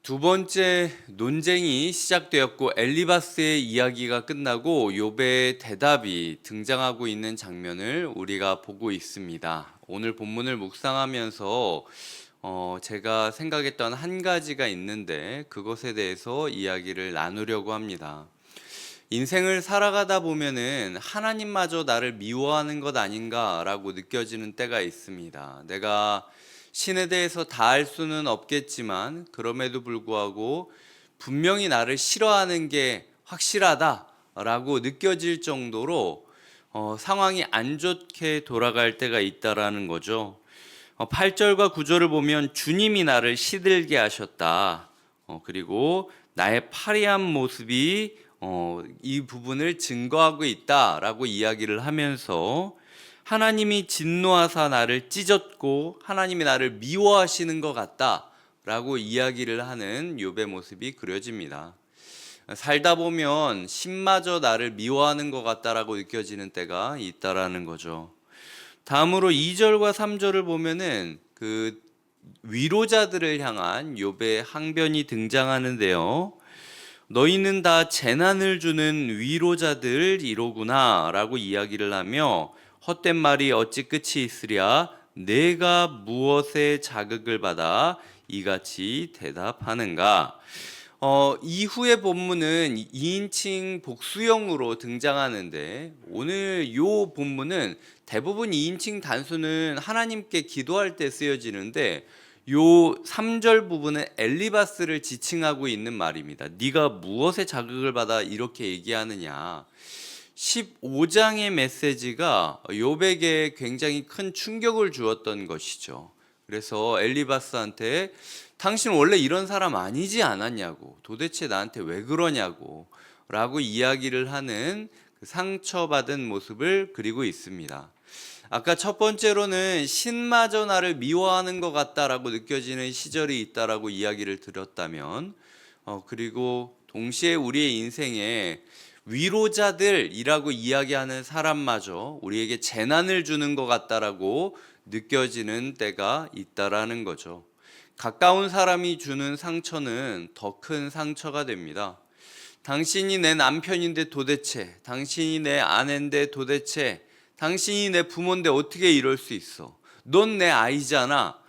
두 번째 논쟁이 시작되었고 엘리바스의 이야기가 끝나고 욥의 대답이 등장하고 있는 장면을 우리가 보고 있습니다. 오늘 본문을 묵상하면서 제가 생각했던 한 가지가 있는데 그것에 대해서 이야기를 나누려고 합니다. 인생을 살아가다 보면은 하나님마저 나를 미워하는 것 아닌가라고 느껴지는 때가 있습니다. 내가 신에 대해서 다 알 수는 없겠지만 그럼에도 불구하고 분명히 나를 싫어하는 게 확실하다라고 느껴질 정도로 상황이 안 좋게 돌아갈 때가 있다라는 거죠. 8절과 9절을 보면 주님이 나를 시들게 하셨다. 그리고 나의 파리한 모습이 이 부분을 증거하고 있다라고 이야기를 하면서 하나님이 진노하사 나를 찢었고 하나님이 나를 미워하시는 것 같다라고 이야기를 하는 욥의 모습이 그려집니다. 살다 보면 신마저 나를 미워하는 것 같다라고 느껴지는 때가 있다라는 거죠. 다음으로 2절과 3절을 보면은 그 위로자들을 향한 욥의 항변이 등장하는데요. 너희는 다 재난을 주는 위로자들이로구나 라고 이야기를 하며 헛된 말이 어찌 끝이 있으랴 내가 무엇에 자극을 받아 이같이 대답하는가. 이후의 본문은 2인칭 복수형으로 등장하는데 오늘 이 본문은 대부분 2인칭 단수는 하나님께 기도할 때 쓰여지는데 요 3절 부분은 엘리바스를 지칭하고 있는 말입니다. 네가 무엇에 자극을 받아 이렇게 얘기하느냐. 15장의 메시지가 욥에게 굉장히 큰 충격을 주었던 것이죠. 그래서 엘리바스한테 당신 원래 이런 사람 아니지 않았냐고, 도대체 나한테 왜 그러냐고 라고 이야기를 하는 그 상처받은 모습을 그리고 있습니다. 아까 첫 번째로는 신마저 나를 미워하는 것 같다라고 느껴지는 시절이 있다라고 이야기를 드렸다면 그리고 동시에 우리의 인생에 위로자들이라고 이야기하는 사람마저 우리에게 재난을 주는 것 같다라고 느껴지는 때가 있다라는 거죠. 가까운 사람이 주는 상처는 더 큰 상처가 됩니다. 당신이 내 남편인데 도대체, 당신이 내 아내인데 도대체, 당신이 내 부모인데 어떻게 이럴 수 있어? 넌 내 아이잖아.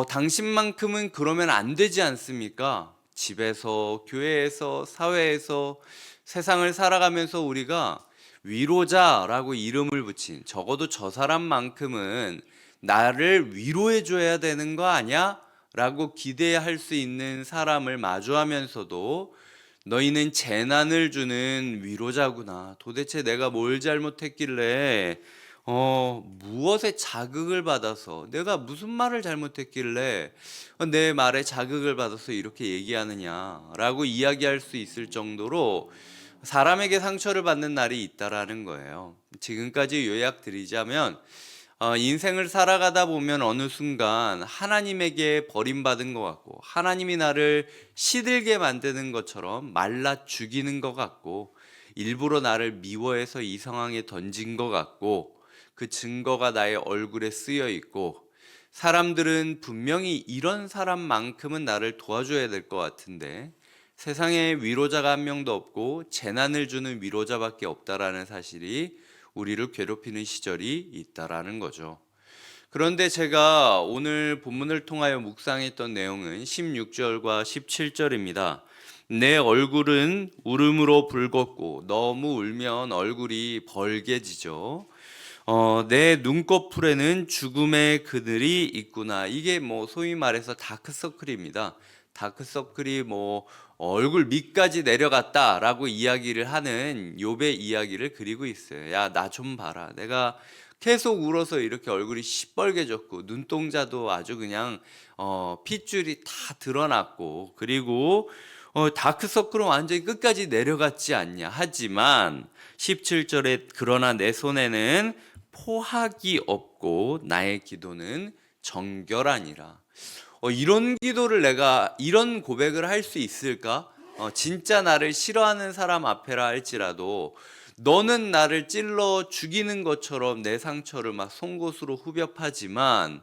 당신만큼은 그러면 안 되지 않습니까? 집에서, 교회에서, 사회에서, 세상을 살아가면서 우리가 위로자라고 이름을 붙인, 적어도 저 사람만큼은 나를 위로해 줘야 되는 거 아니야? 라고 기대할 수 있는 사람을 마주하면서도 너희는 재난을 주는 위로자구나. 도대체 내가 뭘 잘못했길래 무엇에 자극을 받아서 내가 무슨 말을 잘못했길래 내 말에 자극을 받아서 이렇게 얘기하느냐라고 이야기할 수 있을 정도로 사람에게 상처를 받는 날이 있다라는 거예요. 지금까지 요약드리자면 인생을 살아가다 보면 어느 순간 하나님에게 버림받은 것 같고 하나님이 나를 시들게 만드는 것처럼 말라 죽이는 것 같고 일부러 나를 미워해서 이 상황에 던진 것 같고 그 증거가 나의 얼굴에 쓰여 있고 사람들은 분명히 이런 사람만큼은 나를 도와줘야 될 것 같은데 세상에 위로자가 한 명도 없고 재난을 주는 위로자밖에 없다라는 사실이 우리를 괴롭히는 시절이 있다라는 거죠. 그런데 제가 오늘 본문을 통하여 묵상했던 내용은 16절과 17절입니다. 내 얼굴은 울음으로 붉었고 너무 울면 얼굴이 벌게지죠. 내 눈꺼풀에는 죽음의 그늘이 있구나. 이게 소위 말해서 다크서클입니다. 다크서클이 얼굴 밑까지 내려갔다라고 이야기를 하는 욥의 이야기를 그리고 있어요. 야, 나 좀 봐라. 내가 계속 울어서 이렇게 얼굴이 시뻘개졌고 눈동자도 아주 그냥 핏줄이 다 드러났고 그리고 다크서클은 완전히 끝까지 내려갔지 않냐. 하지만 17절에 그러나 내 손에는 포학이 없고 나의 기도는 정결하니라. 이런 기도를 내가 이런 고백을 할 수 있을까? 진짜 나를 싫어하는 사람 앞에라 할지라도 너는 나를 찔러 죽이는 것처럼 내 상처를 막 송곳으로 후벼파지만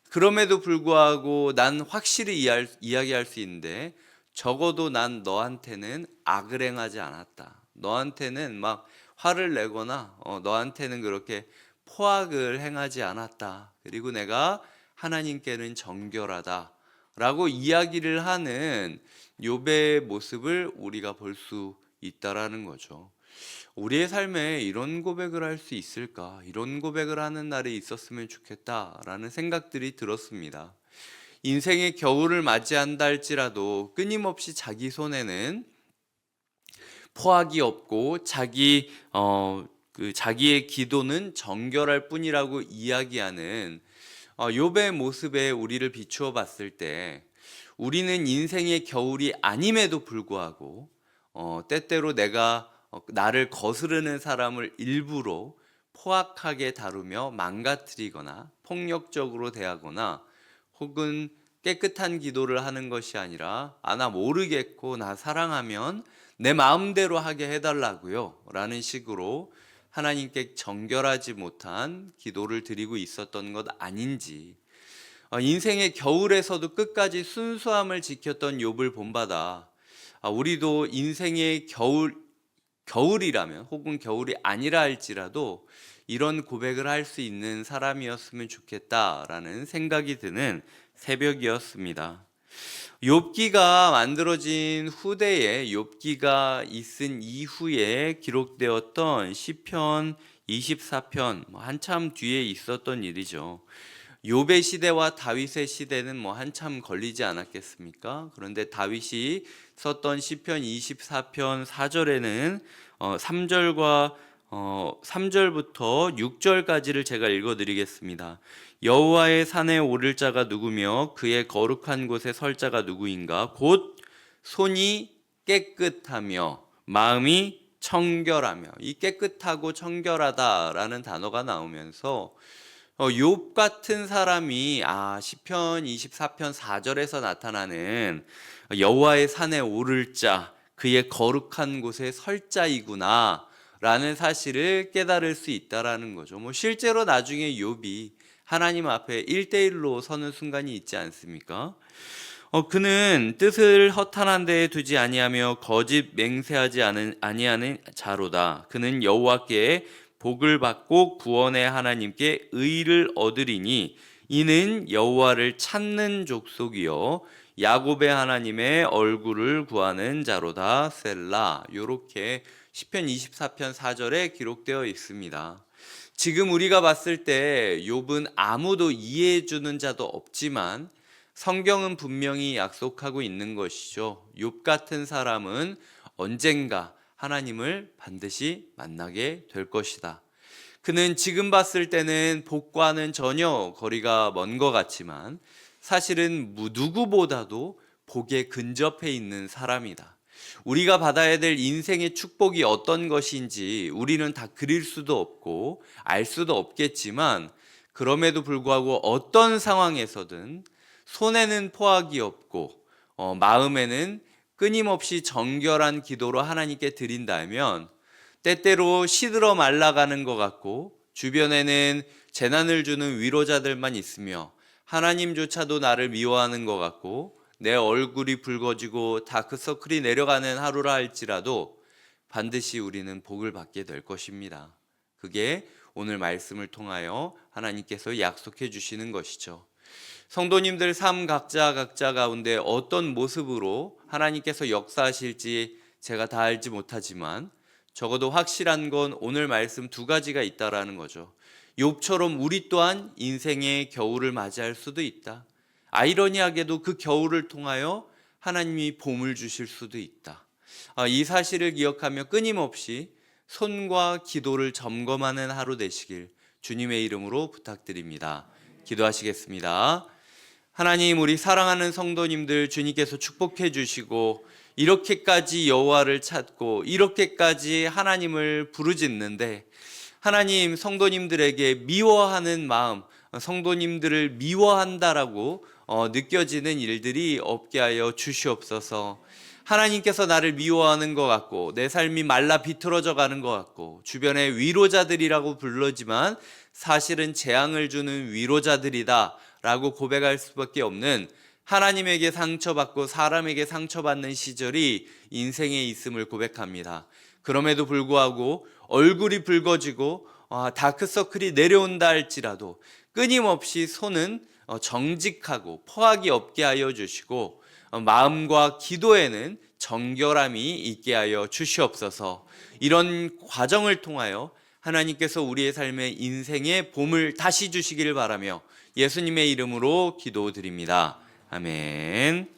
그럼에도 불구하고 난 확실히 이야기할 수 있는데 적어도 난 너한테는 악을 행하지 않았다. 너한테는 막 화를 내거나 너한테는 그렇게 포악을 행하지 않았다. 그리고 내가 하나님께는 정결하다. 라고 이야기를 하는 욥의 모습을 우리가 볼 수 있다라는 거죠. 우리의 삶에 이런 고백을 할 수 있을까? 이런 고백을 하는 날이 있었으면 좋겠다라는 생각들이 들었습니다. 인생의 겨울을 맞이한다 할지라도 끊임없이 자기 손에는 포악이 없고 자기의 기도는 정결할 뿐이라고 이야기하는 욥의 모습에 우리를 비추어 봤을 때 우리는 인생의 겨울이 아님에도 불구하고 때때로 내가 나를 거스르는 사람을 일부러 포악하게 다루며 망가뜨리거나 폭력적으로 대하거나 혹은 깨끗한 기도를 하는 것이 아니라 나 모르겠고 나 사랑하면 내 마음대로 하게 해달라고요 라는 식으로 하나님께 정결하지 못한 기도를 드리고 있었던 것 아닌지, 인생의 겨울에서도 끝까지 순수함을 지켰던 욥을 본받아 우리도 인생의 겨울이라면 혹은 겨울이 아니라 할지라도 이런 고백을 할 수 있는 사람이었으면 좋겠다라는 생각이 드는 새벽이었습니다. 욥기가 만들어진 후대에 욥기가 있은 이후에 기록되었던 시편 24편 한참 뒤에 있었던 일이죠. 욥의 시대와 다윗의 시대는 한참 걸리지 않았겠습니까? 그런데 다윗이 썼던 시편 24편 4절에는 3절부터 6절까지를 제가 읽어드리겠습니다. 여호와의 산에 오를 자가 누구며 그의 거룩한 곳에 설 자가 누구인가? 곧 손이 깨끗하며 마음이 청결하며, 이 깨끗하고 청결하다라는 단어가 나오면서 욥 같은 사람이 시편 24편 4절에서 나타나는 여호와의 산에 오를 자, 그의 거룩한 곳에 설 자이구나 라는 사실을 깨달을 수 있다라는 거죠. 실제로 나중에 욥이 하나님 앞에 1대1로 서는 순간이 있지 않습니까? 그는 뜻을 허탄한 데에 두지 아니하며 거짓 맹세하지 아니하는 자로다. 그는 여호와께 복을 받고 구원의 하나님께 의를 얻으리니 이는 여호와를 찾는 족속이요 야곱의 하나님의 얼굴을 구하는 자로다. 셀라. 요렇게 시편 24편 4절에 기록되어 있습니다. 지금 우리가 봤을 때 욥은 아무도 이해해 주는 자도 없지만 성경은 분명히 약속하고 있는 것이죠. 욥 같은 사람은 언젠가 하나님을 반드시 만나게 될 것이다. 그는 지금 봤을 때는 복과는 전혀 거리가 먼 것 같지만 사실은 누구보다도 복에 근접해 있는 사람이다. 우리가 받아야 될 인생의 축복이 어떤 것인지 우리는 다 그릴 수도 없고 알 수도 없겠지만, 그럼에도 불구하고 어떤 상황에서든 손에는 포악이 없고 마음에는 끊임없이 정결한 기도로 하나님께 드린다면 때때로 시들어 말라가는 것 같고 주변에는 재난을 주는 위로자들만 있으며 하나님조차도 나를 미워하는 것 같고 내 얼굴이 붉어지고 다크서클이 내려가는 하루라 할지라도 반드시 우리는 복을 받게 될 것입니다. 그게 오늘 말씀을 통하여 하나님께서 약속해 주시는 것이죠. 성도님들 삶 각자 가운데 어떤 모습으로 하나님께서 역사하실지 제가 다 알지 못하지만 적어도 확실한 건 오늘 말씀 두 가지가 있다라는 거죠. 욥처럼 우리 또한 인생의 겨울을 맞이할 수도 있다. 아이러니하게도 그 겨울을 통하여 하나님이 봄을 주실 수도 있다. 이 사실을 기억하며 끊임없이 손과 기도를 점검하는 하루 되시길 주님의 이름으로 부탁드립니다. 기도하시겠습니다. 하나님, 우리 사랑하는 성도님들 주님께서 축복해 주시고 이렇게까지 여호와를 찾고 이렇게까지 하나님을 부르짖는데 하나님, 성도님들에게 미워하는 마음, 성도님들을 미워한다라고 느껴지는 일들이 없게 하여 주시옵소서. 하나님께서 나를 미워하는 것 같고 내 삶이 말라 비틀어져 가는 것 같고 주변에 위로자들이라고 불러지만 사실은 재앙을 주는 위로자들이다 라고 고백할 수밖에 없는 하나님에게 상처받고 사람에게 상처받는 시절이 인생에 있음을 고백합니다. 그럼에도 불구하고 얼굴이 붉어지고 다크서클이 내려온다 할지라도 끊임없이 손은 정직하고 포악이 없게 하여 주시고 마음과 기도에는 정결함이 있게 하여 주시옵소서. 이런 과정을 통하여 하나님께서 우리의 삶의 인생의 봄을 다시 주시기를 바라며 예수님의 이름으로 기도드립니다. 아멘.